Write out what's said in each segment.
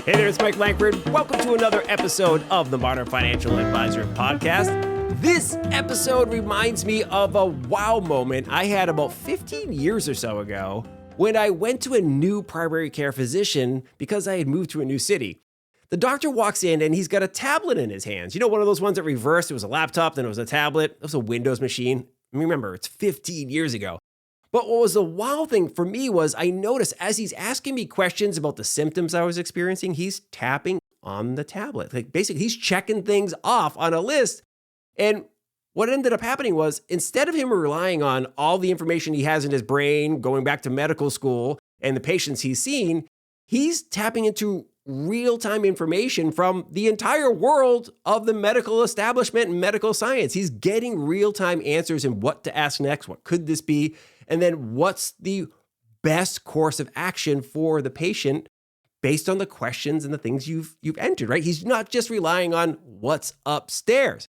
Hey there, it's Mike Langford. Welcome to another episode of the Modern Financial Advisor Podcast. This episode reminds me of a wow moment I had about 15 years or so ago when I went to a new primary care physician because I had moved to a new city. The doctor walks in and he's got a tablet in his hands. You know, one of those ones that reversed. It was a laptop, then it was a tablet. It was a Windows machine. Remember, it's 15 years ago. But what was the wow thing for me was I noticed as he's asking me questions about the symptoms I was experiencing, he's tapping on the tablet. Like basically, he's checking things off on a list. And what ended up happening was instead of him relying on all the information he has in his brain, going back to medical school and the patients he's seen, he's tapping into real-time information from the entire world of the medical establishment and medical science. He's getting real-time answers and what to ask next. What could this be? And then what's the best course of action for the patient based on the questions and the things you've entered, right? He's not just relying on what's upstairs.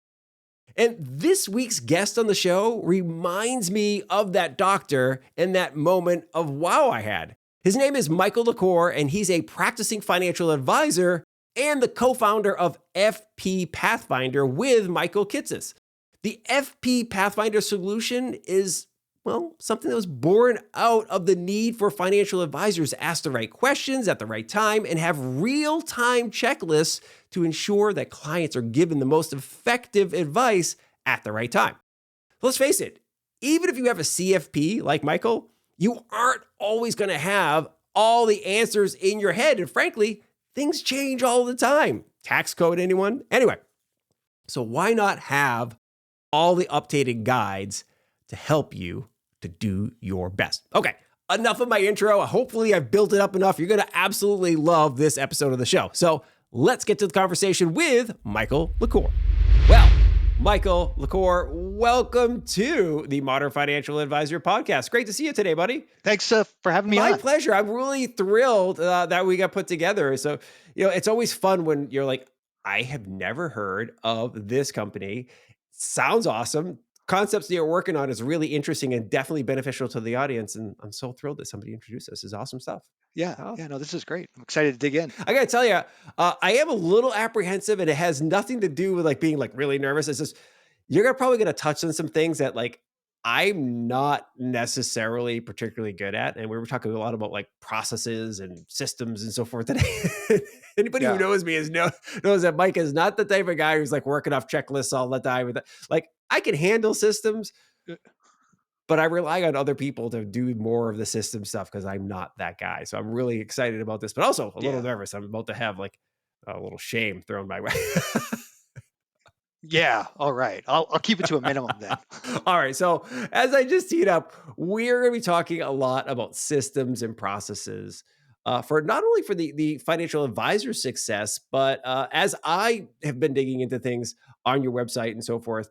And this week's guest on the show reminds me of that doctor and that moment of wow I had. His name is Michael LaCour, and he's a practicing financial advisor and the co-founder of FP Pathfinder with Michael Kitces. The FP Pathfinder solution is, well, something that was born out of the need for financial advisors to ask the right questions at the right time and have real-time checklists to ensure that clients are given the most effective advice at the right time. Let's face it, even if you have a CFP like Michael, you aren't always going to have all the answers in your head. And frankly, things change all the time. Tax code, anyone? Anyway, so why not have all the updated guides to help you to do your best? Okay, enough of my intro. Hopefully I've built it up enough. You're going to absolutely love this episode of the show. So let's get to the conversation with Michael LaCour. Well, Michael LaCour, welcome to the Modern Financial Advisor Podcast. Great to see you today, buddy. Thanks for having me on. My pleasure. I'm really thrilled that we got put together. So, it's always fun when you're like, I have never heard of this company. Sounds awesome. Concepts that you're working on is really interesting and definitely beneficial to the audience. And I'm so thrilled that somebody introduced us. This is awesome stuff. No, this is great. I'm excited to dig in. I got to tell you, I am a little apprehensive, and it has nothing to do with like being like really nervous. It's just, probably going to touch on some things that like I'm not necessarily particularly good at. And we were talking a lot about like processes and systems and so forth today. Anybody who knows me knows that Mike is not the type of guy who's like working off checklists all the time. Like I can handle systems, but I rely on other people to do more of the system stuff because I'm not that guy. So I'm really excited about this, but also a little nervous. I'm about to have like a little shame thrown my way. Yeah. All right. I'll keep it to a minimum then. All right. So as I just teed up, we're going to be talking a lot about systems and processes for not only for the financial advisor success, but as I have been digging into things on your website and so forth,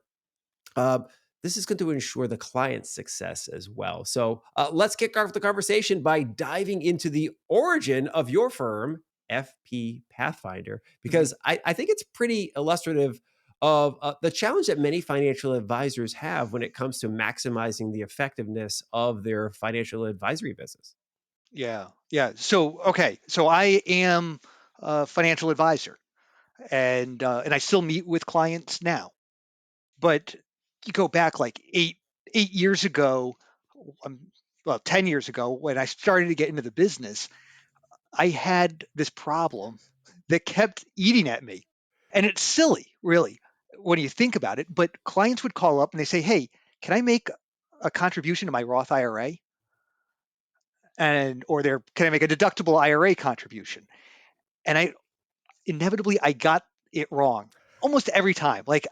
this is going to ensure the client's success as well. So let's kick off the conversation by diving into the origin of your firm, FP Pathfinder, because I think it's pretty illustrative of the challenge that many financial advisors have when it comes to maximizing the effectiveness of their financial advisory business. Yeah. So I am a financial advisor, and I still meet with clients now. But you go back like eight years ago, 10 years ago, when I started to get into the business, I had this problem that kept eating at me. And it's silly, really, when you think about it. But clients would call up and they say, hey, can I make a contribution to my Roth IRA? Can I make a deductible IRA contribution? And inevitably I got it wrong almost every time. Like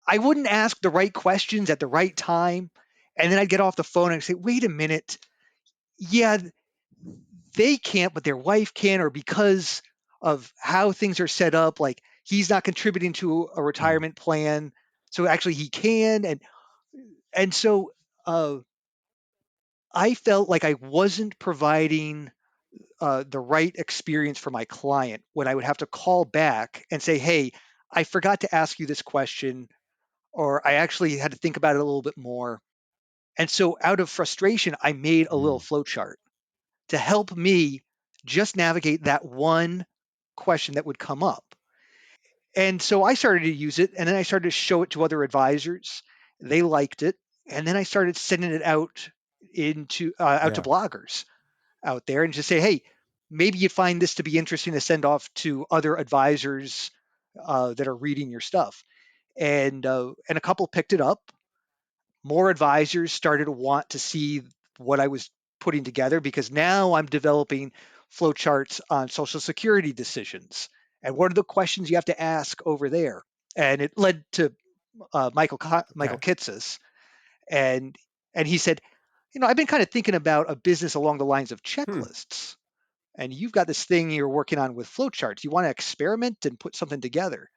I wouldn't ask the right questions at the right time. And then I'd get off the phone and say, wait a minute. Yeah, they can't, but their wife can, or because of how things are set up, like he's not contributing to a retirement plan. So actually he can. And so I felt like I wasn't providing the right experience for my client when I would have to call back and say, hey, I forgot to ask you this question, or I actually had to think about it a little bit more. And so out of frustration, I made a little flowchart to help me just navigate that one question that would come up. And so I started to use it, and then I started to show it to other advisors. They liked it, and then I started sending it out to Yeah. bloggers out there and just say, hey, maybe you find this to be interesting to send off to other advisors that are reading your stuff. And a couple picked it up. More advisors started to want to see what I was putting together because now I'm developing flowcharts on Social Security decisions. And what are the questions you have to ask over there? And it led to Michael Okay. Kitces, and and he said, I've been kind of thinking about a business along the lines of Hmm. checklists, and you've got this thing you're working on with flowcharts. You want to experiment and put something together,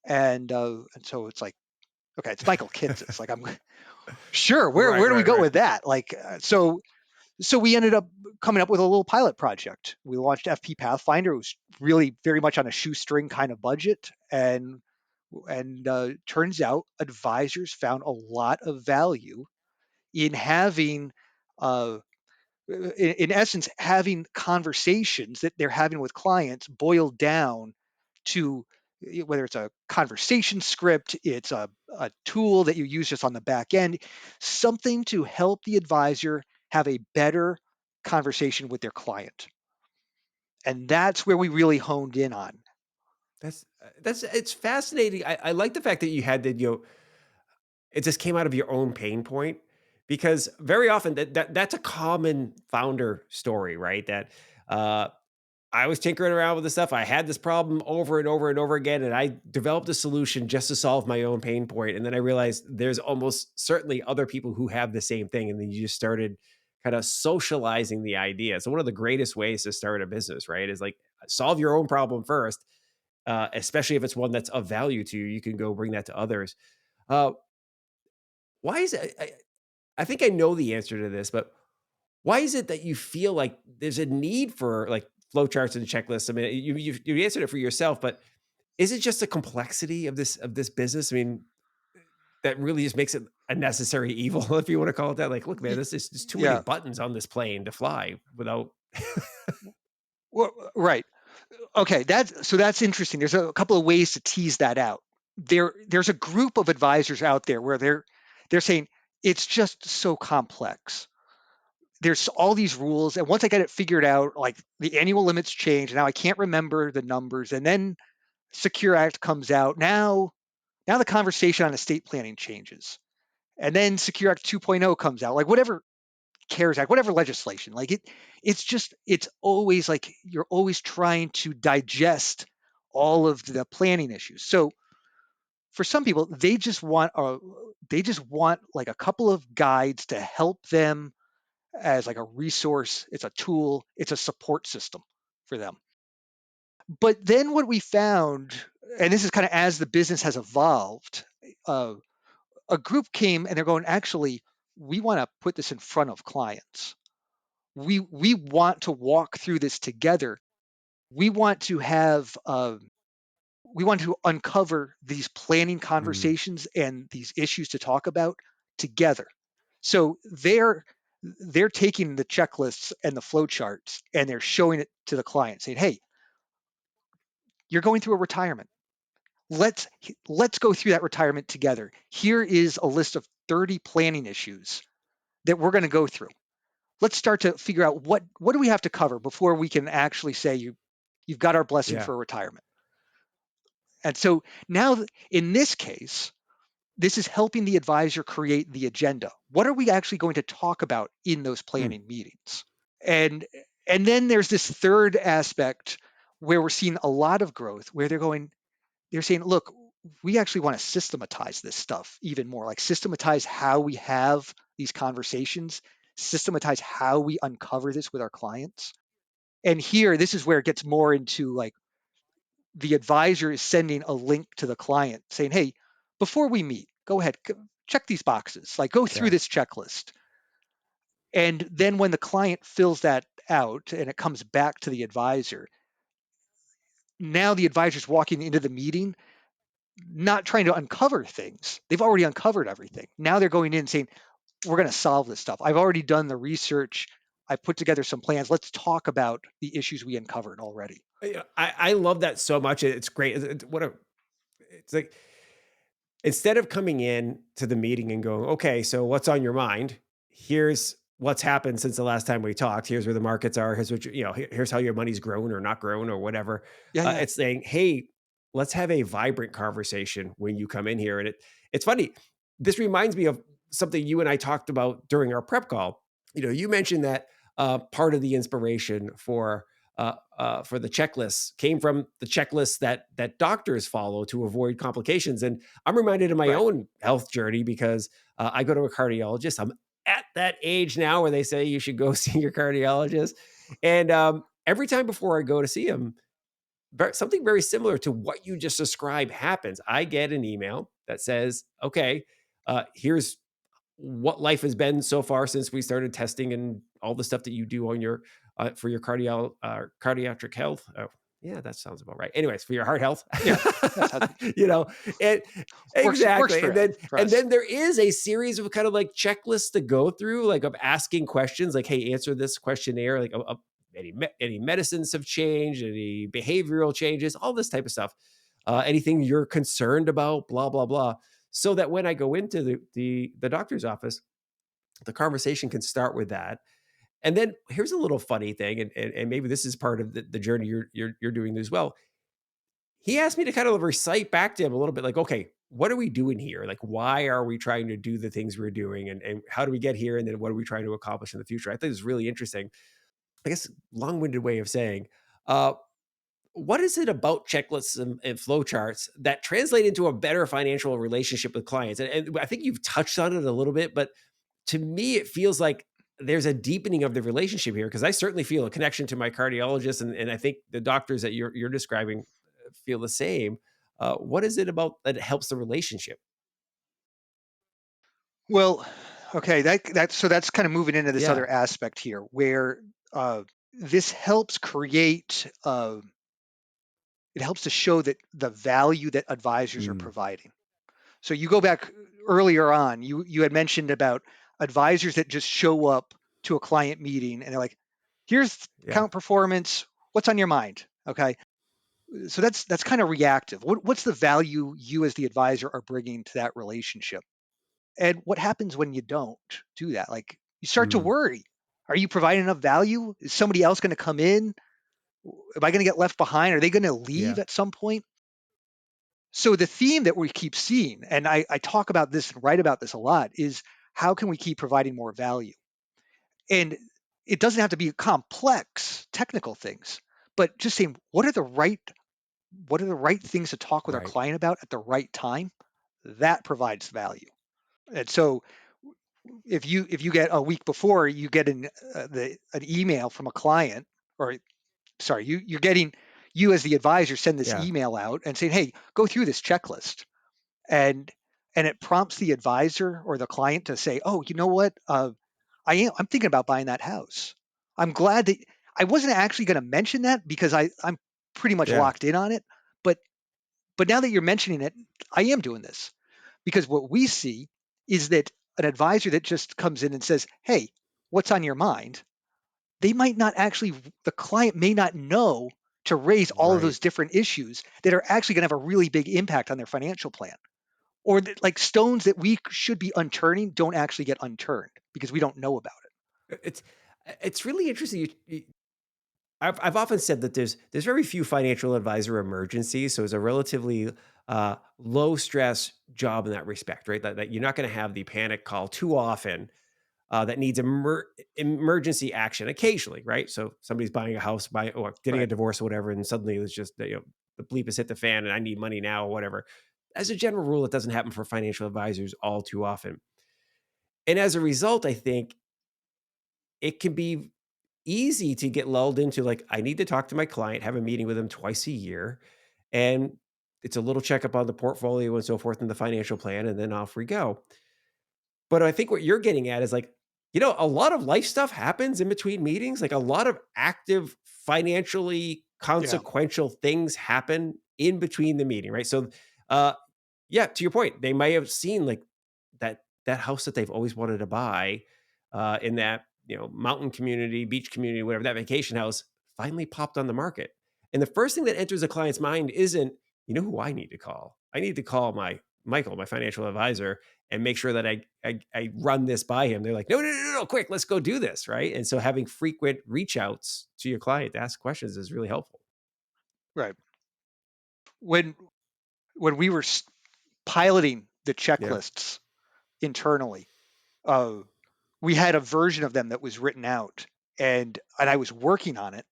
and so it's like, okay, it's Michael Kitces. Like, I'm sure. Where Right, where do we right, go right. with that? So we ended up coming up with a little pilot project. We launched FP Pathfinder. It was really very much on a shoestring kind of budget, and turns out advisors found a lot of value in having, uh, in essence, having conversations that they're having with clients boiled down to whether it's a conversation script, it's a tool that you use just on the back end, something to help the advisor have a better conversation with their client. And that's where we really honed in on. That's it's fascinating. I like the fact that you had that, it just came out of your own pain point because very often that's a common founder story, right? That uh I was tinkering around with this stuff. I had this problem over and over and over again, and I developed a solution just to solve my own pain point. And then I realized there's almost certainly other people who have the same thing. And then you just started kind of socializing the idea. So one of the greatest ways to start a business, right, is like solve your own problem first, especially if it's one that's of value to you. You can go bring that to others. Uh, why is it? I think I know the answer to this, but why is it that you feel like there's a need for like flowcharts and checklists? I mean, you answered it for yourself, but is it just the complexity of this business? I mean, that really just makes it a necessary evil, if you want to call it that. Like, look, man, Y- this is there's too many Yeah. buttons on this plane to fly without. Well, right. Okay. That's interesting. There's a couple of ways to tease that out. There's a group of advisors out there where they're saying it's just so complex. There's all these rules, and once I get it figured out, like the annual limits change. Now I can't remember the numbers, and then Secure Act comes out. Now the conversation on estate planning changes, and then Secure Act 2.0 comes out. Like whatever CARES Act, whatever legislation, like it's always like you're always trying to digest all of the planning issues. So for some people, they just want like a couple of guides to help them as like a resource, it's a tool, it's a support system for them. But then what we found, and this is kind of as the business has evolved, uh, a group came and they're going, actually, we want to put this in front of clients. We want to walk through this together. We want to have we want to uncover these planning Mm, conversations and these issues to talk about together. So they're taking the checklists and the flow charts and they're showing it to the client saying, hey, you're going through a retirement. let's let's go through that retirement together. Here is a list of 30 planning issues that we're going to go through. Let's start to figure out what do we have to cover before we can actually say you've got our blessing yeah. for retirement. And so now in this case, this is helping the advisor create the agenda. What are we actually going to talk about in those Hmm. planning meetings? And then there's this third aspect where we're seeing a lot of growth where they're saying, look, we actually want to systematize this stuff even more, like systematize how we have these conversations, systematize how we uncover this with our clients. And here, this is where it gets more into like the advisor is sending a link to the client saying, hey, before we meet, go ahead, check these boxes, like go through Yeah. this checklist. And then when the client fills that out and it comes back to the advisor, now the advisor's walking into the meeting not trying to uncover things. They've already uncovered everything. Now they're going in and saying, we're going to solve this stuff. I've already done the research. I've put together some plans. Let's talk about the issues we uncovered already. I love that so much. It's great. It's like instead of coming in to the meeting and going, okay, so what's on your mind? Here's what's happened since the last time we talked. Here's where the markets are. Here's what here's how your money's grown or not grown or whatever. Yeah, yeah, It's saying, hey, let's have a vibrant conversation when you come in here. And it's funny. This reminds me of something you and I talked about during our prep call. You mentioned that part of the inspiration for the checklists came from the checklists that doctors follow to avoid complications. And I'm reminded of my right. own health journey because I go to a cardiologist. I'm at that age now where they say you should go see your cardiologist. And every time before I go to see him, something very similar to what you just described happens. I get an email that says, okay, here's what life has been so far since we started testing and all the stuff that you do on your for your cardiac health. Oh, yeah, that sounds about right. Anyways, for your heart health, Yeah, that sounds you know, and works exactly. for And then for and us. then there is a series of kind of like checklists to go through, like of asking questions, like, hey, answer this questionnaire, like any medicines have changed, any behavioral changes, all this type of stuff. Anything you're concerned about, blah blah blah, so that when I go into the doctor's office, the conversation can start with that. And then here's a little funny thing, and maybe this is part of the journey you're doing as well. He asked me to kind of recite back to him a little bit, like, okay, what are we doing here? Like, why are we trying to do the things we're doing, and how do we get here, and then what are we trying to accomplish in the future? I think it's really interesting. I guess long-winded way of saying, uh, what is it about checklists and flowcharts that translate into a better financial relationship with clients? And I think you've touched on it a little bit, but to me, it feels like there's a deepening of the relationship here because I certainly feel a connection to my cardiologist, and I think the doctors that you're describing feel the same. What is it about that helps the relationship? Well, okay, that's kind of moving into this Yeah. other aspect here where uh, this helps create. It helps to show that the value that advisors are Mm, providing. So you go back earlier on, you had mentioned about advisors that just show up to a client meeting and they're like, "Here's yeah. account performance. What's on your mind?" Okay, so that's kind of reactive. What's the value you as the advisor are bringing to that relationship? And what happens when you don't do that? Like you start to Mm, worry. Are you providing enough value? Is somebody else going to come in? Am I going to get left behind? Are they going to leave yeah. at some point? So the theme that we keep seeing, and I talk about this and write about this a lot, is how can we keep providing more value? And it doesn't have to be complex technical things, but just saying what are the right things to talk with our Right. client about at the right time, that provides value. And so if you get a week before you get an email from a client, or sorry, you're getting, you as the advisor send this Yeah. email out and saying, hey, go through this checklist, and it prompts the advisor or the client to say, oh, you know what, I'm thinking about buying that house. I'm glad that I wasn't actually going to mention that because I'm pretty much Yeah. locked in on it, but now that you're mentioning it, I am doing this. Because what we see is that an advisor that just comes in and says, hey, what's on your mind? They might not actually, the client may not know to raise all of Right. those different issues that are actually going to have a really big impact on their financial plan. Or that, like stones that we should be unturning don't actually get unturned because we don't know about it. It's it's really interesting. I've often said that there's very few financial advisor emergencies, so it's a relatively low stress job in that respect, right? That you're not going to have the panic call too often that needs emergency action occasionally, right? So somebody's buying a house, or getting a Right. divorce or whatever, and suddenly it's just the bleep has hit the fan, and I need money now or whatever. As a general rule, it doesn't happen for financial advisors all too often, and as a result, I think it can be easy to get lulled into like, I need to talk to my client, have a meeting with them twice a year, and it's a little checkup on the portfolio and so forth and the financial plan, and then off we go. But I think what you're getting at is like, a lot of life stuff happens in between meetings. Like a lot of active, financially Yeah. consequential things happen in between the meeting, right? So, uh, yeah, to your point, they may have seen like that house that they've always wanted to buy in that mountain community, beach community, whatever, that vacation house finally popped on the market, And the first thing that enters a client's mind isn't, you know who I need to call? I need to call my Michael, my financial advisor, and make sure that I run this by him. They're like, no, no, no, no, quick, let's go do this, right? And so having frequent reach outs to your client to ask questions is really helpful. Right. When we were piloting the Yeah. checklists internally, uh, we had a version of them that was written out, and I was working on it,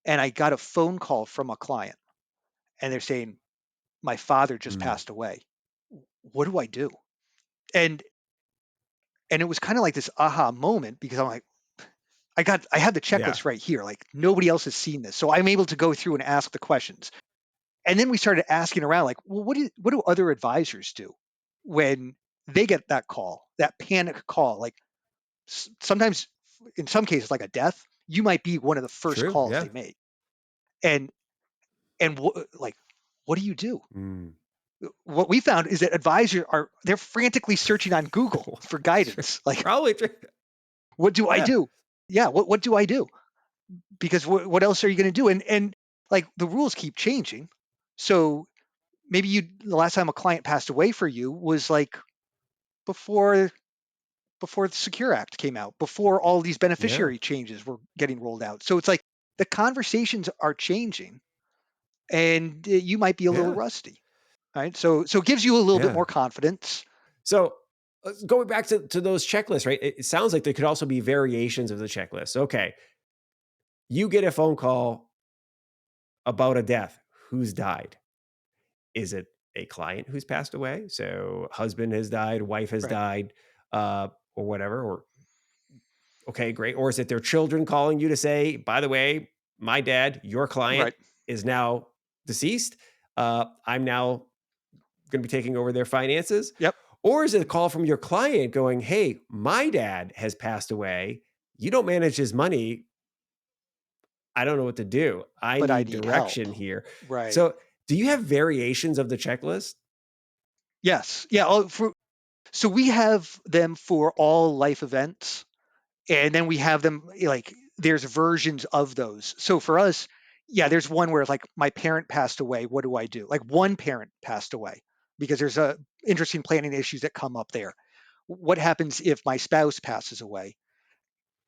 and I got a phone call from a client, and they're saying, "My father just Mm, passed away. What do I do?" And it was kind of like this aha moment because I'm like, I had the yeah. checklist right here. Like nobody else has seen this, so I'm able to go through and ask the questions. And then we started asking around, like, well, what do other advisors do when they get that call, that panic call? Like sometimes, in some cases, like a death, you might be one of the first True. calls Yeah. they make. And like, what do you do? Mm. What we found is that advisors they're frantically searching on Google for True. guidance. Like, Probably true. what do I Yeah. do? Yeah, what do I do? Because what else are you going to do? And like the rules keep changing. So maybe the last time a client passed away for you was like before the Secure Act came out, before all these Yeah. beneficiary changes were getting rolled out. So it's like the conversations are changing, and you might be a little Yeah. rusty, right? So it gives you a little bit Yeah. more confidence. So going back to those checklists, right? It sounds like there could also be variations of the checklist. Okay. You get a phone call about a death. Who's died? Is it a client who's passed away? So husband has died, wife has Right, died, or whatever. Or okay, great. Or is it their children calling you to say, by the way, my dad, your client, right. is now deceased. I'm now going to be taking over their finances. Yep. Or is it a call from your client going, hey, my dad has passed away. You don't manage his money. I don't know what to do. I But I need need help. direction here. Right. So, do you have variations of the checklist? Yes. Yeah. So we have them for all life events, and then we have them like there's versions of those. So for us, yeah, there's one where like my parent passed away. What do I do? Like one parent passed away because there's a interesting planning issues that come up there. What happens if my spouse passes away?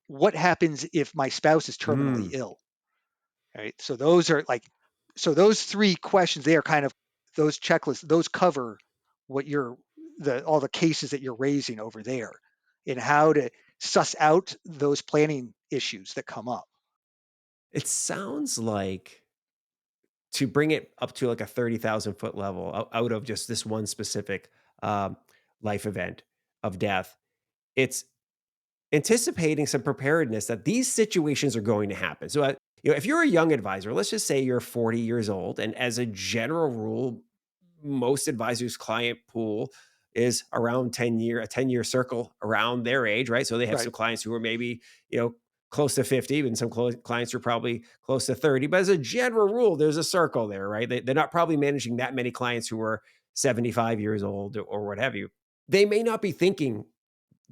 What happens if my spouse is terminally Mm, ill? Right. So those are like, so those three questions, they are kind of those checklists, those cover what you're, all the cases that you're raising over there and how to suss out those planning issues that come up. it sounds like to bring it up to like a 30,000-foot level out of just this one specific um, life event of death. It's anticipating some preparedness that these situations are going to happen. So, if you're a young advisor, let's just say you're 40 years old, and as a general rule, most advisors' client pool is around a 10-year circle around their age, right? So they have Right. some clients who are maybe, close to 50, and some clients are probably close to 30. But as a general rule, there's a circle there, right? They're not probably managing that many clients who are 75 years old or what have you. They may not be thinking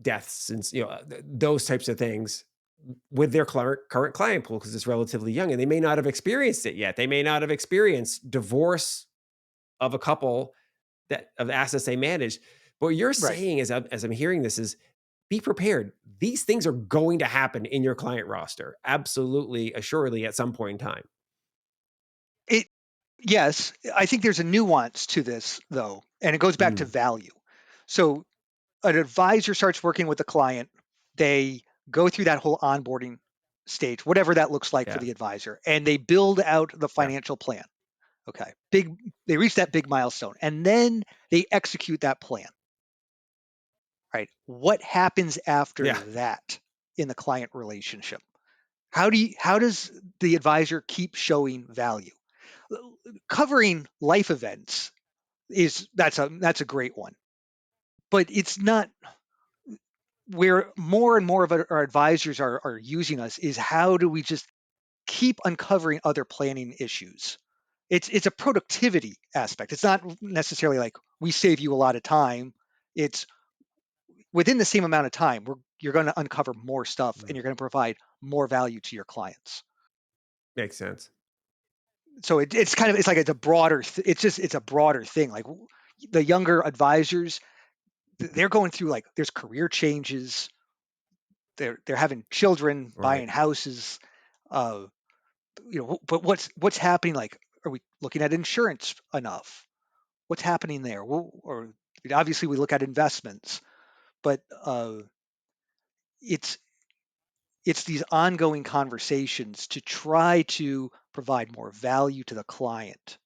deaths and those types of things with their current client pool because it's relatively young and they may not have experienced it yet. They may not have experienced divorce of a couple that of the assets they manage. But what you're Right. saying as I'm hearing this is be prepared. These things are going to happen in your client roster. Absolutely, assuredly at some point in time. It, yes, I think there's a nuance to this though, and it goes back to Mm, value. So an advisor starts working with the client, they go through that whole onboarding stage, whatever that looks like for yeah. the advisor, and they build out the Yeah. financial plan. Okay. They reach that big milestone and then they execute that plan, right? What happens after Yeah. that in the client relationship? How does the advisor keep showing value? Covering life events is that's a great one. But it's not where more and more of our advisors are using us is how do we just keep uncovering other planning issues. It's a productivity aspect. It's not necessarily like we save you a lot of time. It's within the same amount of time, you're going to uncover more stuff and Mm, you're going to provide more value to your clients. makes sense. So it's kind of it's like it's a broader it's a broader thing. Like the younger advisors, they're going through like there's career changes, they're having children, Right. buying houses, uh, but what's happening? Like, are we looking at insurance enough? What's happening there? Well, or obviously we look at investments, but it's it's these ongoing conversations to try to provide more value to the client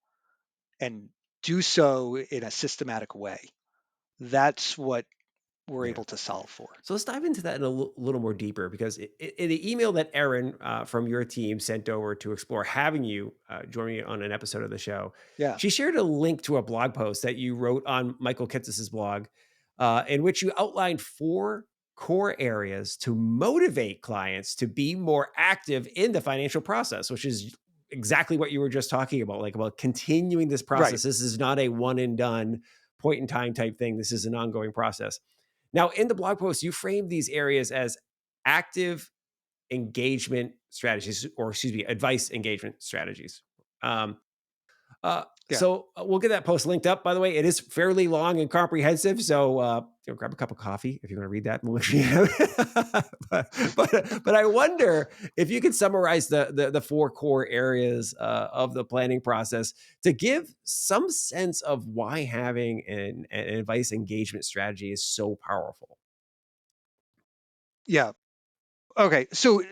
and do so in a systematic way. That's what we're Yeah. able to solve for. So let's dive into that in a little more deeper because in the email that Erin from your team sent over to explore having you join me on an episode of the show, Yeah, she shared a link to a blog post that you wrote on Michael Kitzis's blog, in which you outlined four core areas to motivate clients to be more active in the financial process, which is exactly what you were just talking about, like about continuing this right. process. This is not a one and done point in time type thing. This is an ongoing process. Now, in the blog post, you frame these areas as active engagement strategies, or excuse me, advice engagement strategies. Um, Yeah. we'll get that post linked up. By the way, it is fairly long and comprehensive. So grab a cup of coffee if you want to read that. But I wonder if you could summarize the four core areas of the planning process to give some sense of why having an advice engagement strategy is so powerful. Yeah. Okay. So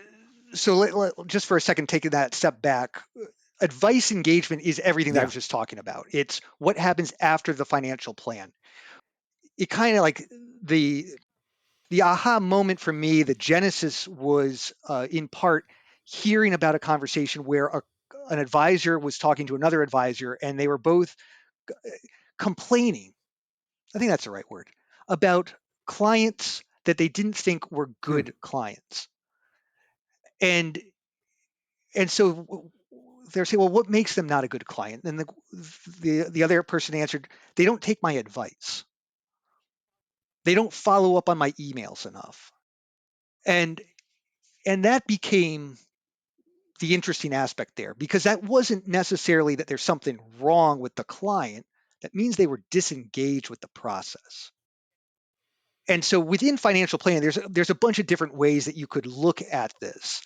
just for a second, taking that step back, advice engagement is everything that I Yeah. was just talking about. It's what happens after the financial plan. It kind of like the the aha moment for me, the genesis was in part hearing about a conversation where an advisor was talking to another advisor, and they were both complaining. I think that's the right word about clients that they didn't think were Hmm. good clients, and so they're saying, well, what makes them not a good client? And the other person answered, they don't take my advice. They don't follow up on my emails enough. And that became the interesting aspect there because that wasn't necessarily that there's something wrong with the client. That means they were disengaged with the process. And so within financial planning, there's a bunch of different ways that you could look at this.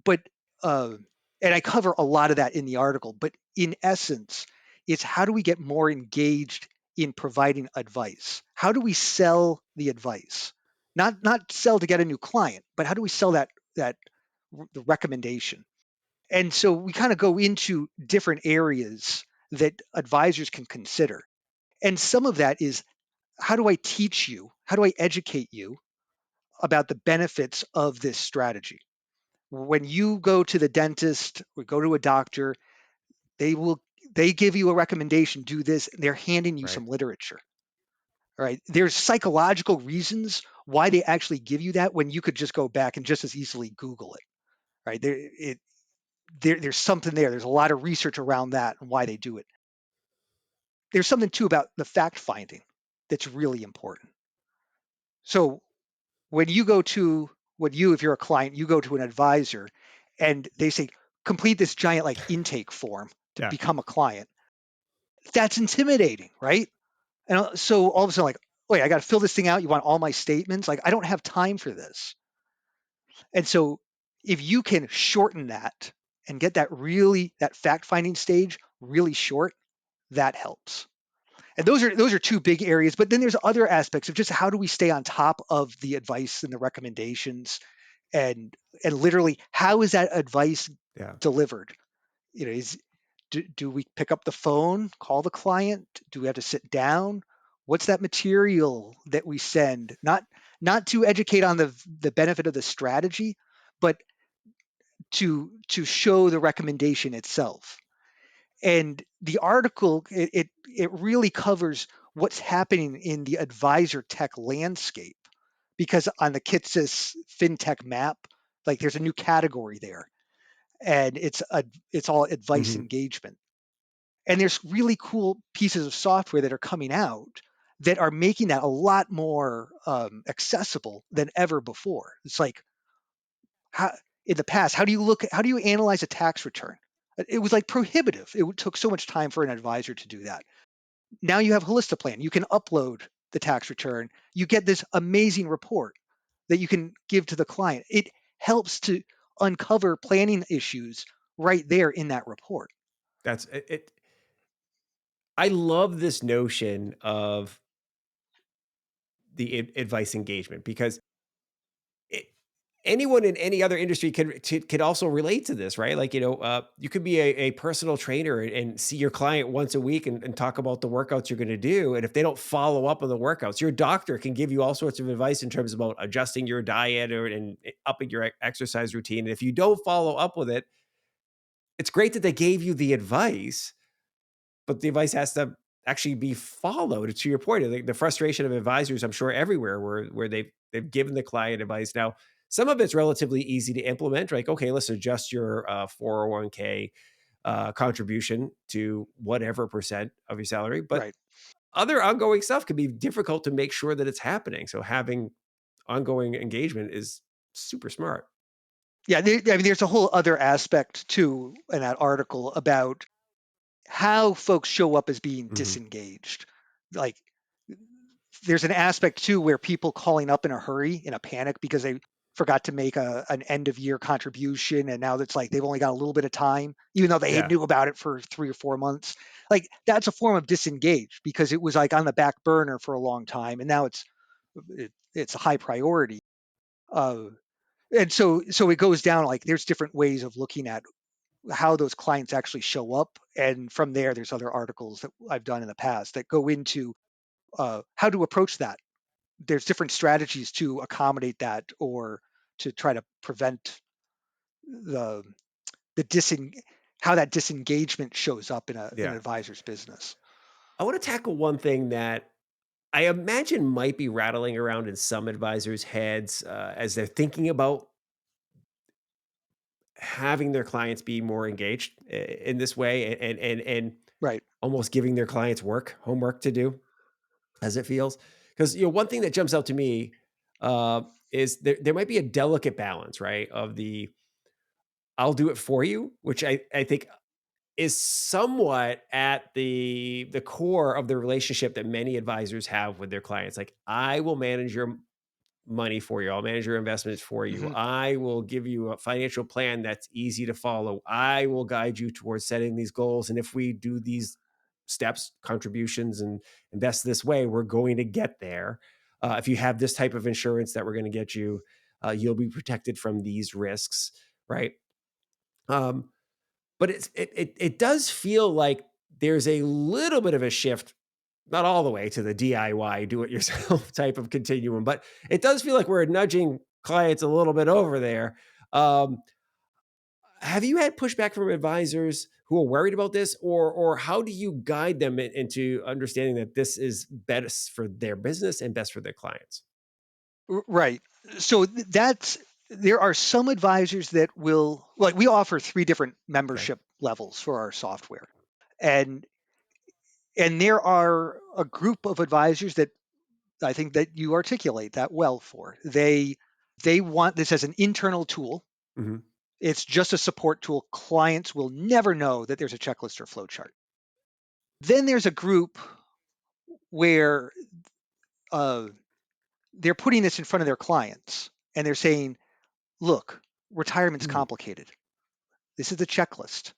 But uh, and I cover a lot of that in the article. But in essence, it's how do we get more engaged in providing advice? How do we sell the advice? Not sell to get a new client, but how do we sell that the recommendation? And so we kind of go into different areas that advisors can consider. And some of that is how do I teach you? How do I educate you about the benefits of this strategy? When you go to the dentist or go to a doctor, they will they give you a recommendation, do this, and they're handing you Right. some literature. All right. There's psychological reasons why they actually give you that when you could just go back and just as easily Google it. Right. There's something there. There's a lot of research around that and why they do it. There's something too about the fact finding that's really important. So when you go to if you're a client, you go to an advisor and they say, complete this giant like intake form to Yeah. become a client. That's intimidating, right? And so all of a sudden, like, wait, I got to fill this thing out. You want all my statements? Like, I don't have time for this. And so if you can shorten that and get that fact finding stage really short, that helps. And those are two big areas. But then there's other aspects of just how do we stay on top of the advice and the recommendations, and literally how is that advice Yeah. delivered? Is do we pick up the phone, call the client? Do we have to sit down? What's that material that we send? Not to educate on the benefit of the strategy, but to show the recommendation itself. And the article it really covers what's happening in the advisor tech landscape because on the Kitsis fintech map, like there's a new category there, and it's all advice Hmm. engagement. And there's really cool pieces of software that are coming out that are making that a lot more accessible than ever before. It's like how in the past, how do you analyze a tax return? It was like prohibitive. It took so much time for an advisor to do that. Now you have Holistiplan. You can upload the tax return. You get this amazing report that you can give to the client. It helps to uncover planning issues right there in that report. That's it. I love this notion of the advice engagement because it, anyone in any other industry could also relate to this, right? Like, you could be a personal trainer and see your client once a week and talk about the workouts you're going to do. And if they don't follow up on the workouts, your doctor can give you all sorts of advice in terms about adjusting your diet and upping your exercise routine. And if you don't follow up with it, it's great that they gave you the advice, but the advice has to actually be followed. To your point, the frustration of advisors, I'm sure everywhere where they've given the client advice. Now, some of it's relatively easy to implement. Like, okay, let's adjust your 401k contribution to whatever percent of your salary. But Right. other ongoing stuff can be difficult to make sure that it's happening. So having ongoing engagement is super smart. Yeah. I mean, there's a whole other aspect too in that article about how folks show up as being Mhm. disengaged. Like, there's an aspect too where people calling up in a hurry, in a panic, because they forgot to make an end of year contribution, and now it's like they've only got a little bit of time, even though they Yeah. knew about it for 3 or 4 months. Like, that's a form of disengaged because it was like on the back burner for a long time, and now it's a high priority. Uh, and so it goes down, like there's different ways of looking at how those clients actually show up, and from there, there's other articles that I've done in the past that go into how to approach that. There's different strategies to accommodate that or to try to prevent the the disen how that disengagement shows up in an Yeah. advisor's business. I want to tackle one thing that I imagine might be rattling around in some advisors' heads as they're thinking about having their clients be more engaged in this way and Right. almost giving their clients homework to do as it feels. Because one thing that jumps out to me uh, is there might be a delicate balance, right? Of the I'll do it for you, which I think is somewhat at the core of the relationship that many advisors have with their clients. Like, I will manage your money for you. I'll manage your investments for you. Hmm. I will give you a financial plan that's easy to follow. I will guide you towards setting these goals. And if we do these steps, contributions, and invest this way, we're going to get there. If you have this type of insurance that we're going to get you, you'll be protected from these risks, right? Um, but it does feel like there's a little bit of a shift, not all the way to the DIY, do it yourself type of continuum, but it does feel like we're nudging clients a little bit over there. Um, have you had pushback from advisors who are worried about this, or how do you guide them into understanding that this is best for their business and best for their clients? Right. So that's there are some advisors that will, like, we offer three different Okay. membership levels for our software, and there are a group of advisors that I think that you articulate that well for. They want this as an internal tool. Mhm. It's just a support tool. Clients will never know that there's a checklist or flowchart. Then there's a group where uh, they're putting this in front of their clients and they're saying, look, retirement's Mm. complicated. This is the checklist.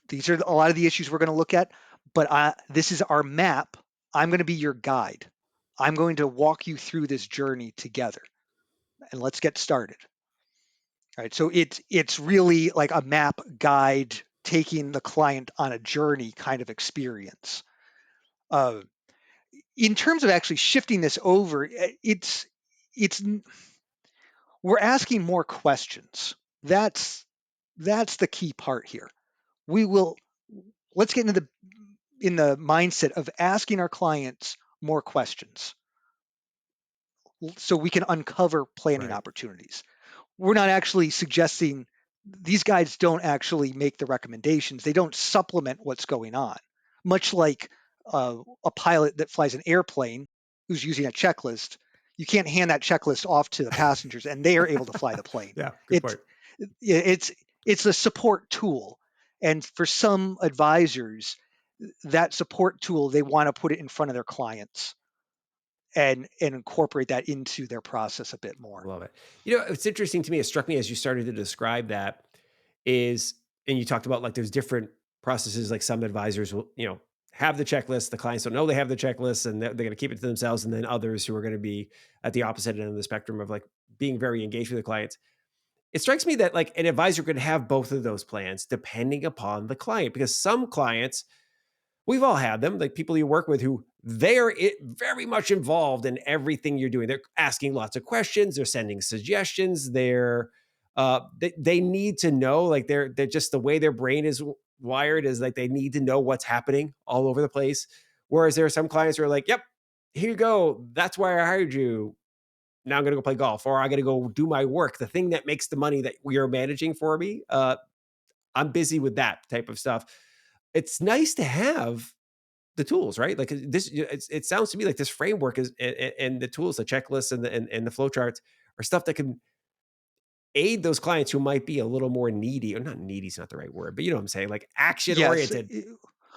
These are a lot of the issues we're going to look at, but this is our map. I'm going to be your guide. I'm going to walk you through this journey together, and let's get started. All right. So it's really like a map guide taking the client on a journey kind of experience. Uh, in terms of actually shifting this over, it's we're asking more questions. That's the key part here. We will let's get into the in the mindset of asking our clients more questions so we can uncover planning Right. opportunities. We're not actually suggesting, these guides don't actually make the recommendations. They don't supplement what's going on. Much like a pilot that flies an airplane who's using a checklist, you can't hand that checklist off to the passengers and they are able to fly the plane. Yeah. Good It point. it's it's a support tool. And for some advisors, that support tool, they want to put it in front of their clients and incorporate that into their process a bit more. Love it. It's interesting to me. It struck me as you started to describe that is, and you talked about like there's different processes. Like some advisors will, have the checklist. The clients don't know they have the checklist, and they're going to keep it to themselves. And then others who are going to be at the opposite end of the spectrum of like being very engaged with the clients. It strikes me that like an advisor could have both of those plans depending upon the client, because some clients, we've all had them, like people you work with who they're very much involved in everything you're doing. They're asking lots of questions. They're sending suggestions. They need to know, like they're just the way their brain is wired is like they need to know what's happening all over the place. Whereas there are some clients who are like, "Yep, here you go. That's why I hired you. Now I'm going to go play golf, or I got to go do my work. The thing that makes the money that you're managing for me. I'm busy with that type of stuff." It's nice to have the tools, right? Like it sounds to me like this framework is and the tools, the checklists and the flow charts are stuff that can aid those clients who might be a little more needy, or not needy is not the right word, but you know what I'm saying, like action Yes, oriented.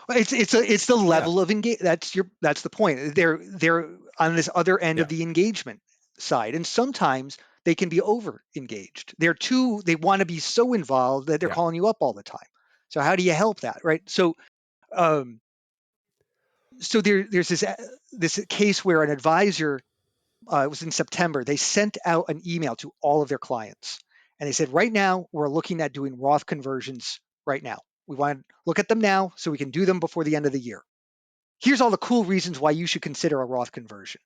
it's the Yeah, level of engage. That's the point. They're on this other end of yeah, the engagement side, and sometimes they can be over engaged. They want to be so involved that they're yeah, calling you up all the time. So how do you help that, right? Um, there's this case where an advisor, it was in September, they sent out an email to all of their clients, and they said, right now we're looking at doing Roth conversions right now. We want to look at them now so we can do them before the end of the year. Here's all the cool reasons why you should consider a Roth conversion.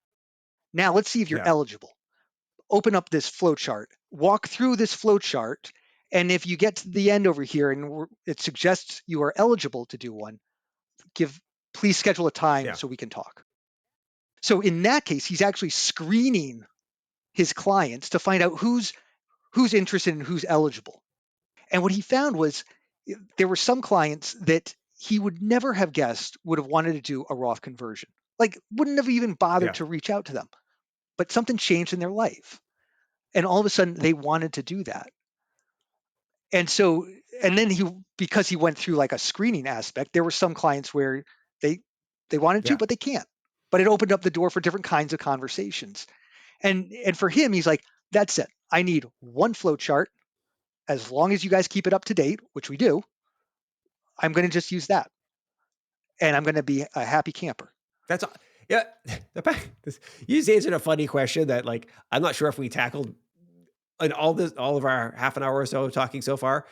Now let's see if you're yeah, eligible. Open up this flow chart, walk through this flow chart, and if you get to the end over here and it suggests you are eligible to do one, give please schedule a time yeah. so we can talk. So in that case, he's actually screening his clients to find out who's interested and who's eligible. And what he found was there were some clients that he would never have guessed would have wanted to do a Roth conversion. Like wouldn't have even bothered Yeah. to reach out to them. But something changed in their life. And all of a sudden they wanted to do that. And so and then because he went through like a screening aspect, there were some clients where they they wanted to, Yeah. but they can't. But it opened up the door for different kinds of conversations. And for him, he's like, that's it. I need one flow chart. As long as you guys keep it up to date, which we do, I'm going to just use that, and I'm going to be a happy camper. That's all. Yeah. You just answered a funny question that like I'm not sure if we tackled in all of our half an hour or so of talking so far.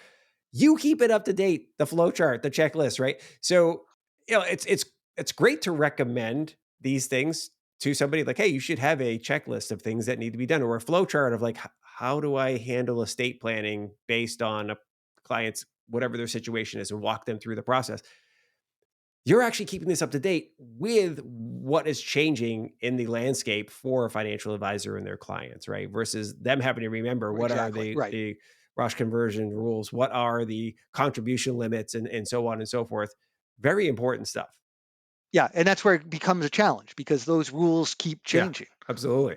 You keep it up to date, the flow chart, the checklist, right? So, it's great to recommend these things to somebody like, hey, you should have a checklist of things that need to be done, or a flow chart of like, how do I handle estate planning based on a client's whatever their situation is, and walk them through the process. You're actually keeping this up to date with what is changing in the landscape for a financial advisor and their clients, right? Versus them having to remember what are Exactly. the Right. the Rosh conversion rules, what are the contribution limits, and so on and so forth. Very important stuff. Yeah, and that's where it becomes a challenge because those rules keep Yeah, changing. absolutely.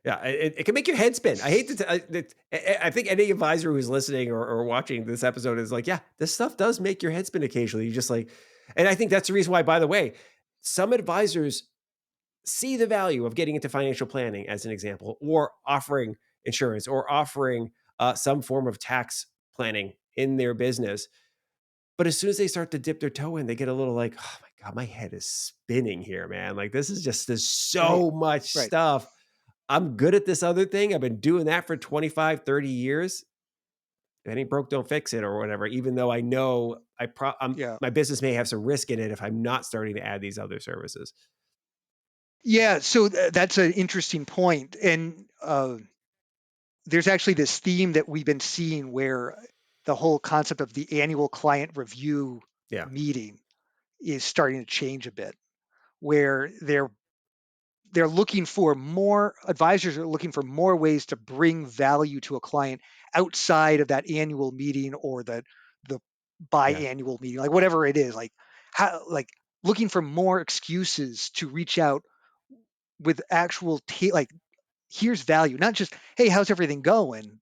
Yeah, it can make your head spin. I hate to. I think any advisor who's listening or watching this episode is like, yeah, this stuff does make your head spin occasionally. You just like, and I think that's the reason why. By the way, some advisors see the value of getting into financial planning, as an example, or offering insurance, or offering some form of tax planning in their business. But as soon as they start to dip their toe in, they get a little like, oh my God, my head is spinning here, man. Like there's Right. so much Right. stuff. I'm good at this other thing. I've been doing that for 25, 30 years. If it ain't broke, don't fix it, or whatever. Even though I know Yeah. my business may have some risk in it if I'm not starting to add these other services. Yeah. So that's an interesting point. And there's actually this theme that we've been seeing where the whole concept of the annual client review Yeah. meeting is starting to change a bit, where they're looking for more advisors are looking for more ways to bring value to a client outside of that annual meeting or the Yeah. biannual meeting, like whatever it is, like how like looking for more excuses to reach out with actual like here's value, not just hey how's everything going,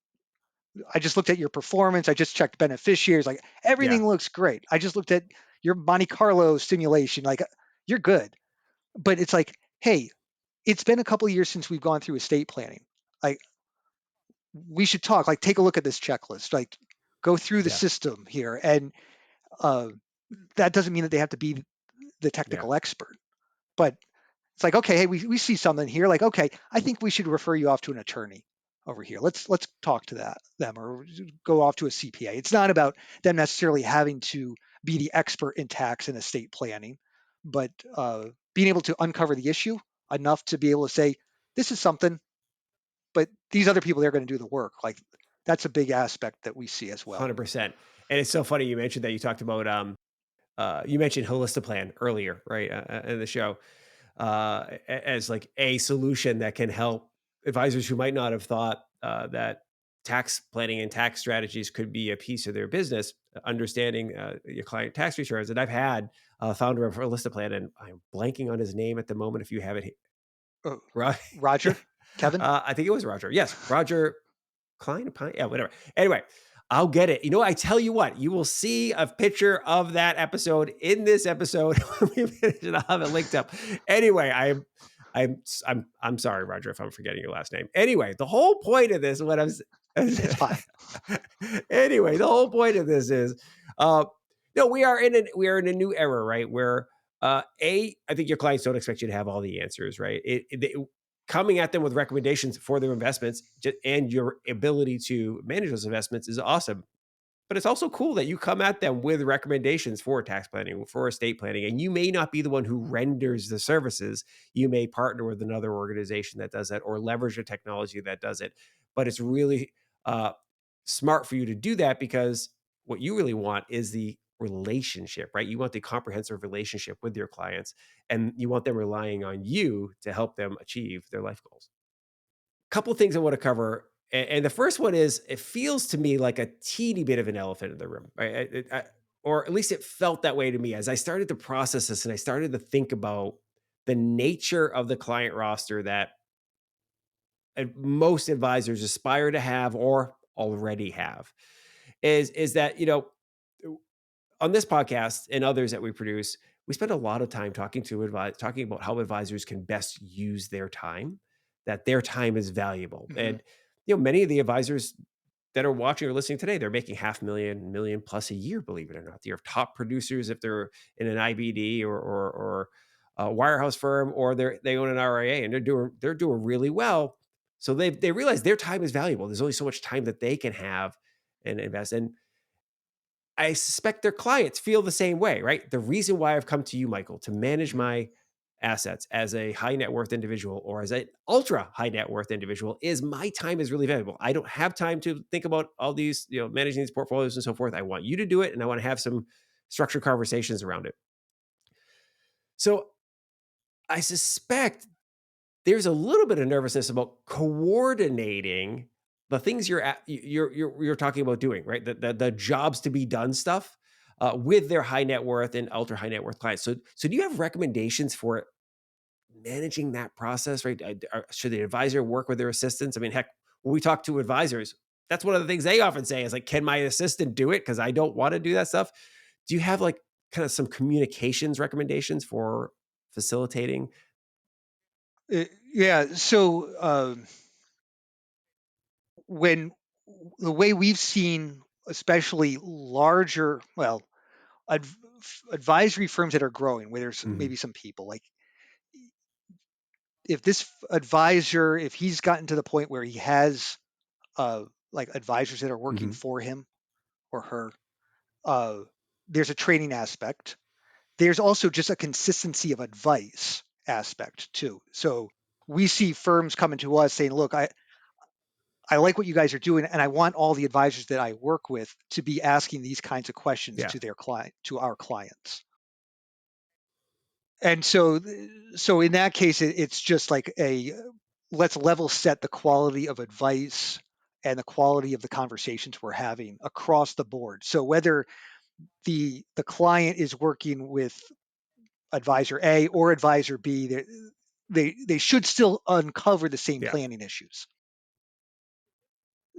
I just looked at your performance. I just checked beneficiaries. Like Yeah. everything looks great. I just looked at your Monte Carlo simulation. Like you're good. But it's like, hey, it's been a couple of years since we've gone through estate planning. Like we should talk. Like take a look at this checklist. Like go through the Yeah. system here. And uh, that doesn't mean that they have to be the Yeah. technical expert. But it's like, okay, hey, we see something here. Like, okay, I think we should refer you off to an attorney over here. Let's talk to them or go off to a CPA. It's not about them necessarily having to be the expert in tax and estate planning, but being able to uncover the issue enough to be able to say, this is something, but these other people, they're going to do the work. Like that's a big aspect that we see as well. 100%. And it's so funny you mentioned that. You talked about you mentioned Holistiplan earlier, right, in the show, as like a solution that can help advisors who might not have thought that tax planning and tax strategies could be a piece of their business, understanding your client tax returns. And I've had a founder of Holistiplan, and I'm blanking on his name at the moment. If you have it, Oh, right? Roger, Kevin. I think it was Roger. Yes, Roger Klein, Pine, yeah, whatever. Anyway, I'll get it. I tell you what, you will see a picture of that episode in this episode when we finish it. I'll have it linked up. Anyway, I'm sorry, Roger, if I'm forgetting your last name. Anyway, the whole point of this, what I'm It's fine. anyway, the whole point of this is, uh, no, we are in a new era, right? Where I think your clients don't expect you to have all the answers, right? Coming at them with recommendations for their investments and your ability to manage those investments is awesome. But it's also cool that you come at them with recommendations for tax planning, for estate planning, and you may not be the one who renders the services. You may partner with another organization that does that or leverage a technology that does it. But it's really uh, smart for you to do that because what you really want is the relationship, right? You want the comprehensive relationship with your clients and you want them relying on you to help them achieve their life goals. Couple things I want to cover. And the first one is it feels to me like a teeny bit of an elephant in the room, right? Or at least it felt that way to me as I started to process this and I started to think about the nature of the client roster that most advisors aspire to have or already have. Is that, on this podcast and others that we produce, we spend a lot of time talking about how advisors can best use their time, that their time is valuable. Hmm. And many of the advisors that are watching or listening today, they're making half million, million plus a year, believe it or not. They're top producers if they're in an IBD or a wirehouse firm, or they own an RIA and they're doing really well. So they realize their time is valuable. There's only so much time that they can have and invest. And I suspect their clients feel the same way, right? The reason why I've come to you, Michael, to manage Hmm. my assets as a high net worth individual or as an ultra high net worth individual is my time is really valuable. I don't have time to think about all these, managing these portfolios and so forth. I want you to do it and I want to have some structured conversations around it. So I suspect there's a little bit of nervousness about coordinating the things you're talking about doing, right? The jobs to be done stuff with their high net worth and ultra high net worth clients. So do you have recommendations for managing that process, right? Should the advisor work with their assistants? I mean, heck, when we talk to advisors, that's one of the things they often say is like, can my assistant do it? Because I don't want to do that stuff. Do you have like kind of some communications recommendations for facilitating? Yeah. So when the way we've seen, especially larger, well, adv- advisory firms that are growing, where there's Mhm. maybe some people like if this advisor, if he's gotten to the point where he has like advisors that are working Mhm. for him or her, uh, there's a training aspect. There's also just a consistency of advice aspect too. So we see firms coming to us saying, look, I like what you guys are doing, and I want all the advisors that I work with to be asking these kinds of questions Yeah. to their client, to our clients. And so in that case, it's just like a let's level set the quality of advice and the quality of the conversations we're having across the board. So whether the client is working with advisor A or advisor B, they should still uncover the same Yeah. planning issues.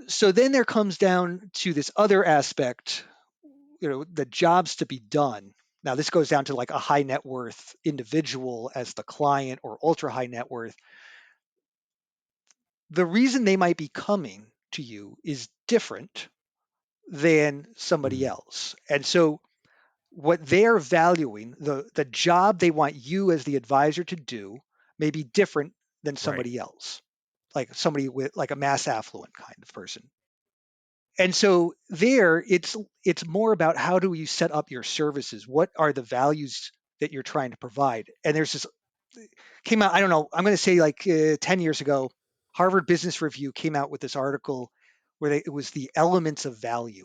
So then there comes down to this other aspect, the jobs to be done. Now this goes down to like a high net worth individual as the client or ultra high net worth. The reason they might be coming to you is different than somebody Mm, else. And so what they're valuing, the job they want you as the advisor to do may be different than right. somebody else, like somebody with like a mass affluent kind of person. And so there it's more about how do you set up your services? What are the values that you're trying to provide? And there's this came out, I don't know, I'm going to say like 10 years ago, Harvard Business Review came out with this article where it was the elements of value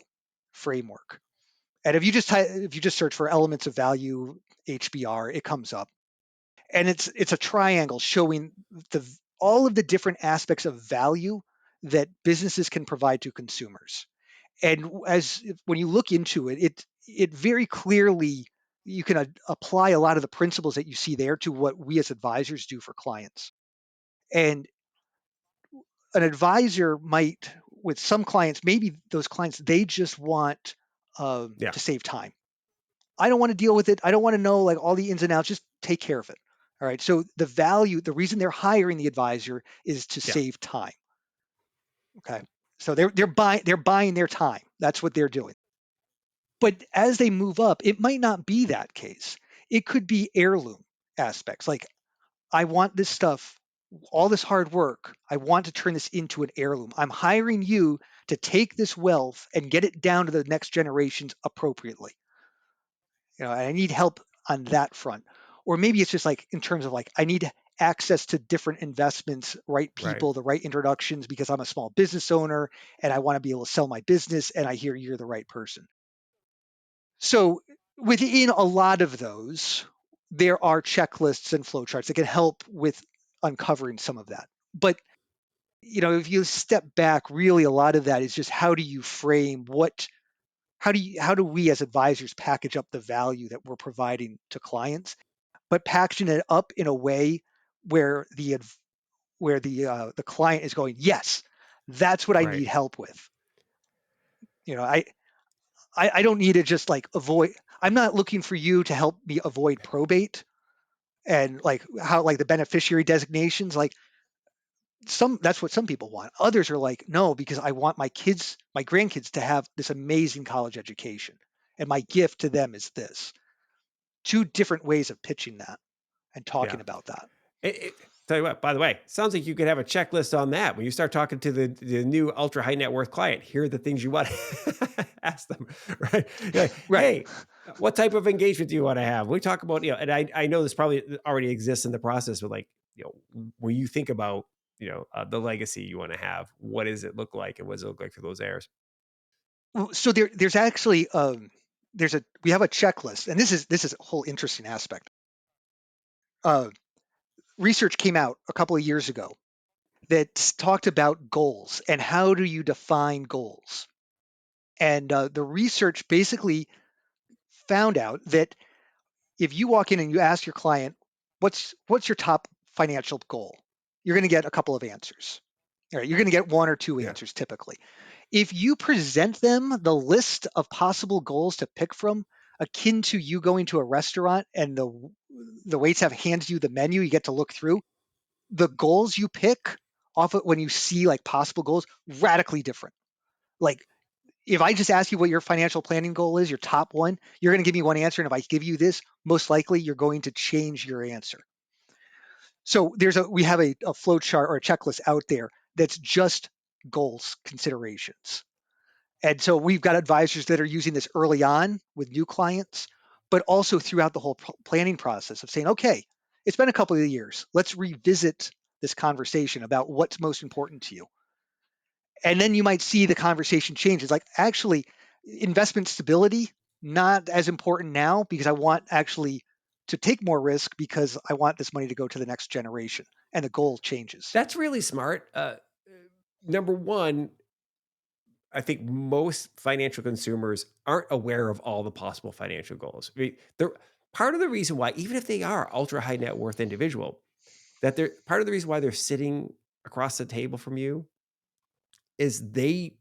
framework. And if you just search for elements of value HBR, it comes up. And it's a triangle showing the all of the different aspects of value that businesses can provide to consumers. And as when you look into it, it very clearly you can apply a lot of the principles that you see there to what we as advisors do for clients. And an advisor might, with some clients, maybe those clients they just want Yeah. to save time. I don't want to deal with it. I don't want to know like all the ins and outs. Just take care of it. All right. So the value, the reason they're hiring the advisor is to Yeah. save time. Okay. So they're buying their time. That's what they're doing. But as they move up, it might not be that case. It could be heirloom aspects. Like, I want this stuff, all this hard work, I want to turn this into an heirloom. I'm hiring you to take this wealth and get it down to the next generations appropriately. And I need help on that front. Or maybe it's just like in terms of like, I need access to different investments, right Right. people, the right introductions because I'm a small business owner and I want to be able to sell my business and I hear you're the right person. So within a lot of those, there are checklists and flowcharts that can help with uncovering some of that. But if you step back, really a lot of that is just how do you frame how do we as advisors package up the value that we're providing to clients, but packaging it up in a way where the client is going, yes, that's what I Right. need help with. You know, I don't need to just like avoid. I'm not looking for you to help me avoid probate and like how like the beneficiary designations. Like that's what some people want. Others are like, no, because I want my kids, my grandkids to have this amazing college education. And my gift to them is this. Two different ways of pitching that and Yeah. talking about that. Tell you what, by the way, sounds like you could have a checklist on that. When you start talking to the new ultra high net worth client, here are the things you want to ask them, right? You're like, Right. hey, what type of engagement do you want to have? We talk about, and I know this probably already exists in the process, but like, when you think about, the legacy you want to have, what does it look like and what does it look like for those heirs? So there's actually we have a checklist, and this is a whole interesting aspect. Uh, Research came out a couple of years ago that talked about goals and how do you define goals. And the research basically found out that if you walk in and you ask your client, what's your top financial goal? You're going to get a couple of answers. All right, you're going to get one or two Yeah. answers typically. If you present them the list of possible goals to pick from, akin to you going to a restaurant and the waits have handed you the menu, you get to look through the goals you pick off of when you see like possible goals, radically different. Like if I just ask you what your financial planning goal is, your top one, you're going to give me one answer. And if I give you this, most likely you're going to change your answer. So we have a flow chart or a checklist out there that's just goals considerations. And so we've got advisors that are using this early on with new clients, but also throughout the whole planning process of saying, okay, it's been a couple of years. Let's revisit this conversation about what's most important to you. And then you might see the conversation change. It's like, actually, investment stability, not as important now because I want actually to take more risk because I want this money to go to the next generation. And the goal changes. That's really smart. Number one, I think most financial consumers aren't aware of all the possible financial goals. I mean, they're part of the reason why, even if they are ultra high net worth individual, that they're part of the reason why they're sitting across the table from you is they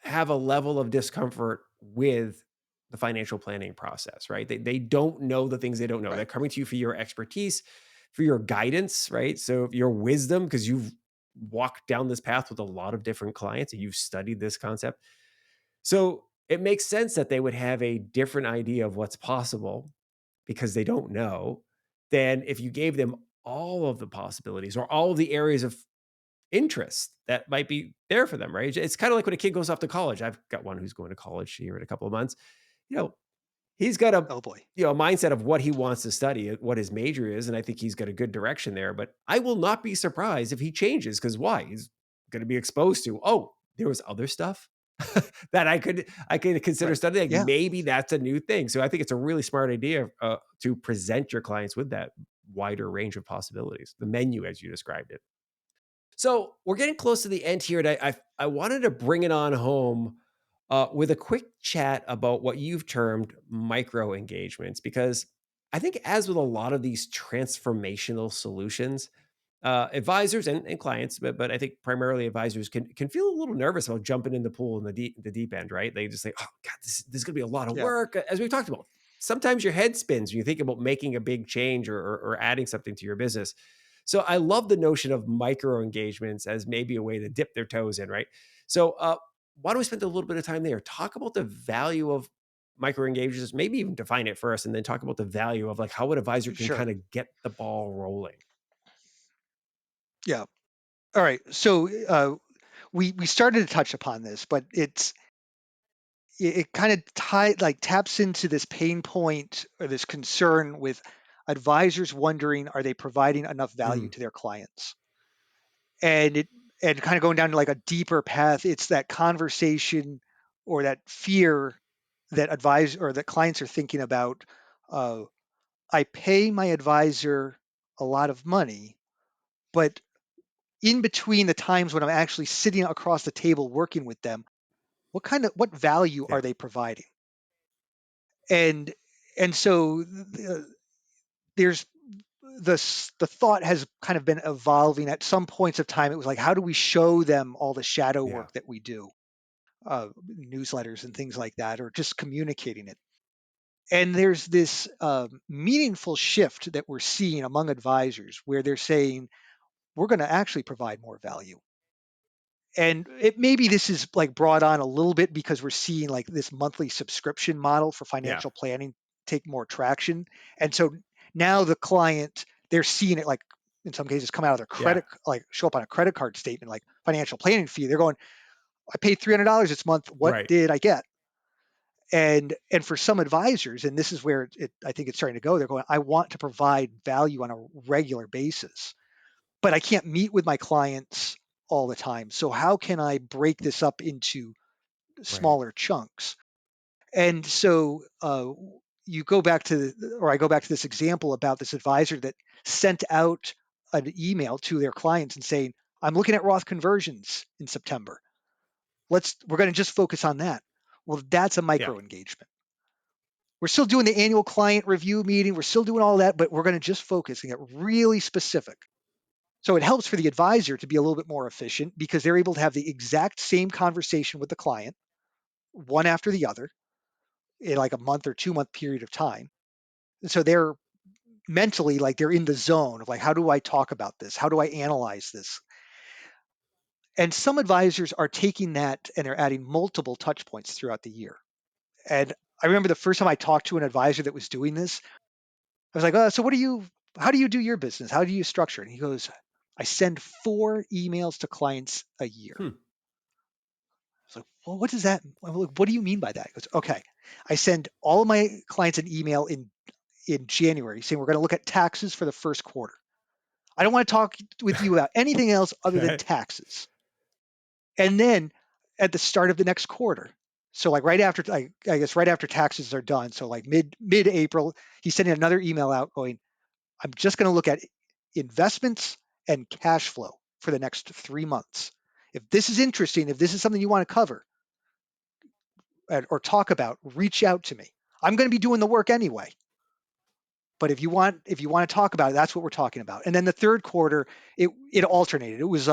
have a level of discomfort with the financial planning process, right? They don't know the things they don't know. They're Right. coming to you for your expertise, for your guidance, right? So your wisdom, because you've walked down this path with a lot of different clients and you've studied this concept. So it makes sense that they would have a different idea of what's possible because they don't know than if you gave them all of the possibilities or all of the areas of interest that might be there for them, right? It's kind of like when a kid goes off to college. I've got one who's going to college here in a couple of months. You know, he's got a Oh boy. a mindset of what he wants to study, what his major is, and I think he's got a good direction there. But I will not be surprised if he changes because why? He's going to be exposed to there was other stuff that I could consider Right. studying. Like Yeah. maybe that's a new thing. So I think it's a really smart idea to present your clients with that wider range of possibilities, the menu as you described it. So we're getting close to the end here, and I wanted to bring it on home with a quick chat about what you've termed micro engagements, because I think as with a lot of these transformational solutions, advisors and clients, but I think primarily advisors can feel a little nervous about jumping in the pool in the deep end, right? They just say, "Oh God, this is going to be a lot of Yeah. work." As we've talked about, sometimes your head spins when you think about making a big change or adding something to your business. So I love the notion of micro engagements as maybe a way to dip their toes in, right? So why don't we spend a little bit of time there? Talk about the value of micro engagements, maybe even define it first, and then talk about the value of like how an advisor can Sure. kind of get the ball rolling. Yeah. All right. So we started to touch upon this, but it kind of taps into this pain point or this concern with advisors wondering, are they providing enough value Mm, to their clients? And it and kind of going down to like a deeper path, it's that conversation or that fear that that clients are thinking about. uh, I pay my advisor a lot of money, but in between the times when I'm actually sitting across the table working with them, what value yeah, are they providing? And so there's the thought has kind of been evolving. At some points of time, it was like, how do we show them all the shadow yeah, work that we do, newsletters and things like that, or just communicating it. And there's this meaningful shift that we're seeing among advisors where they're saying, we're going to actually provide more value. And it maybe this is like brought on a little bit because we're seeing like this monthly subscription model for yeah, financial planning take more traction. And so now the client, they're seeing it like in some cases come out of their yeah, credit, like show up on a credit card statement, like financial planning fee. They're going, I paid $300 this month. What right, did I get? And for some advisors, and this is where I think it's starting to go, they're going, I want to provide value on a regular basis, but I can't meet with my clients all the time. So how can I break this up into right, smaller chunks? And so you go back to, or I go back to this example about this advisor that sent out an email to their clients and saying, I'm looking at Roth conversions in September. We're going to just focus on that. Well, that's a yeah, micro engagement. We're still doing the annual client review meeting. We're still doing all that, but we're going to just focus and get really specific. So it helps for the advisor to be a little bit more efficient because they're able to have the exact same conversation with the client, one after the other, in like a month or 2 month period of time. And so they're mentally like they're in the zone of like, how do I talk about this? How do I analyze this? And some advisors are taking that and they're adding multiple touch points throughout the year. And I remember the first time I talked to an advisor that was doing this, I was like, so how do you do your business? How do you structure it? And he goes, I send 4 emails to clients a year. hmm, I was like, well, what does that, what do you mean by that? He goes, okay, I send all of my clients an email in January saying we're going to look at taxes for the first quarter. I don't want to talk with you about anything else other than okay, taxes. And then at the start of the next quarter, so like right after, I guess right after taxes are done, so like mid April, he's sending another email out going, I'm just going to look at investments and cash flow for the next 3 months. If this is interesting, if this is something you want to cover or talk about, reach out to me. I'm going to be doing the work anyway. But if you want to talk about it, that's what we're talking about. And then the third quarter, it alternated. It was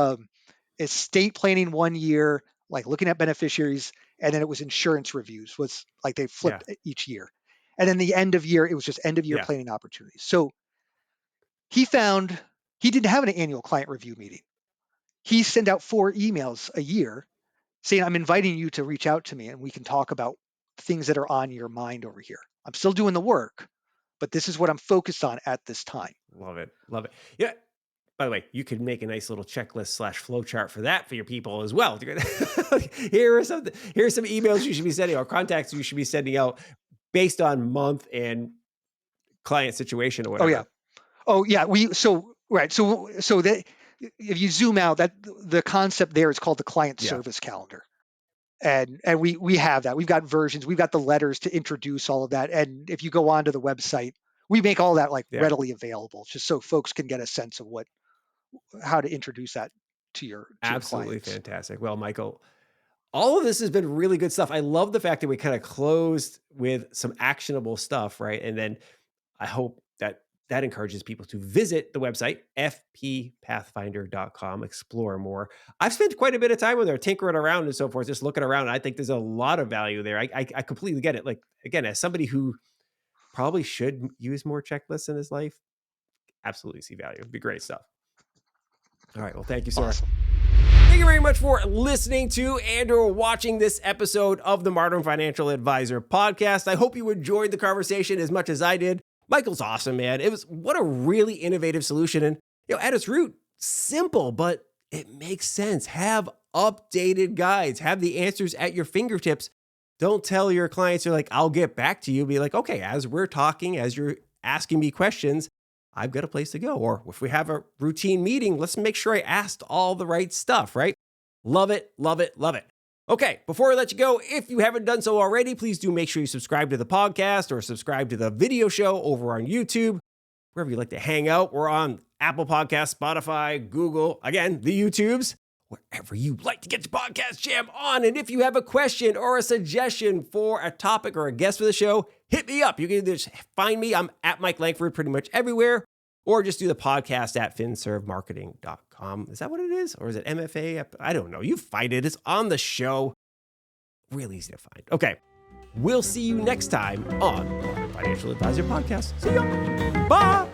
estate planning 1 year, like looking at beneficiaries, and then it was insurance reviews, was like they Yeah. flipped each year. And then the end of year, it was just end of year Yeah. planning opportunities. So he found he didn't have an annual client review meeting. He sent out 4 emails a year saying, I'm inviting you to reach out to me and we can talk about things that are on your mind over here. I'm still doing the work, but this is what I'm focused on at this time. Love it. Love it. Yeah. By the way, you could make a nice little checklist / flowchart for that for your people as well. Here are some emails you should be sending or contacts you should be sending out based on month and client situation or Oh yeah. whatever. Oh yeah. So that if you zoom out, that the concept there is called the client Yeah. service calendar. And we have that. We've got versions. We've got the letters to introduce all of that. And if you go onto the website, we make all that like Yeah. readily available, just so folks can get a sense of how to introduce that to your Absolutely clients. fantastic. Well, Michael, all of this has been really good stuff. I love the fact that we kind of closed with some actionable stuff, right? And then I hope that encourages people to visit the website, fppathfinder.com, explore more. I've spent quite a bit of time with there, tinkering around and so forth, just looking around. I think there's a lot of value there. I completely get it. Like, again, as somebody who probably should use more checklists in his life, absolutely see value. It'd be great stuff. All right. Well, thank you, sir. Awesome. Thank you very much for listening to and or watching this episode of the Modern Financial Advisor podcast. I hope you enjoyed the conversation as much as I did. Michael's awesome, man. What a really innovative solution. And at its root, simple, but it makes sense. Have updated guides, have the answers at your fingertips. Don't tell your clients you're like, I'll get back to you. Be like, okay, as we're talking, as you're asking me questions, I've got a place to go. Or if we have a routine meeting, let's make sure I asked all the right stuff, right? Love it, love it, love it. Okay, before I let you go, if you haven't done so already, please do make sure you subscribe to the podcast or subscribe to the video show over on YouTube, wherever you like to hang out. We're on Apple Podcasts, Spotify, Google, again, the YouTubes, wherever you like to get your podcast jam on. And if you have a question or a suggestion for a topic or a guest for the show, hit me up. You can just find me. I'm at Mike Langford pretty much everywhere, or just do the podcast at finservmarketing.com. Is that what it is? Or is it MFA? I don't know. You find it. It's on the show. Real easy to find. Okay. We'll see you next time on the Financial Advisor Podcast. See ya. Bye.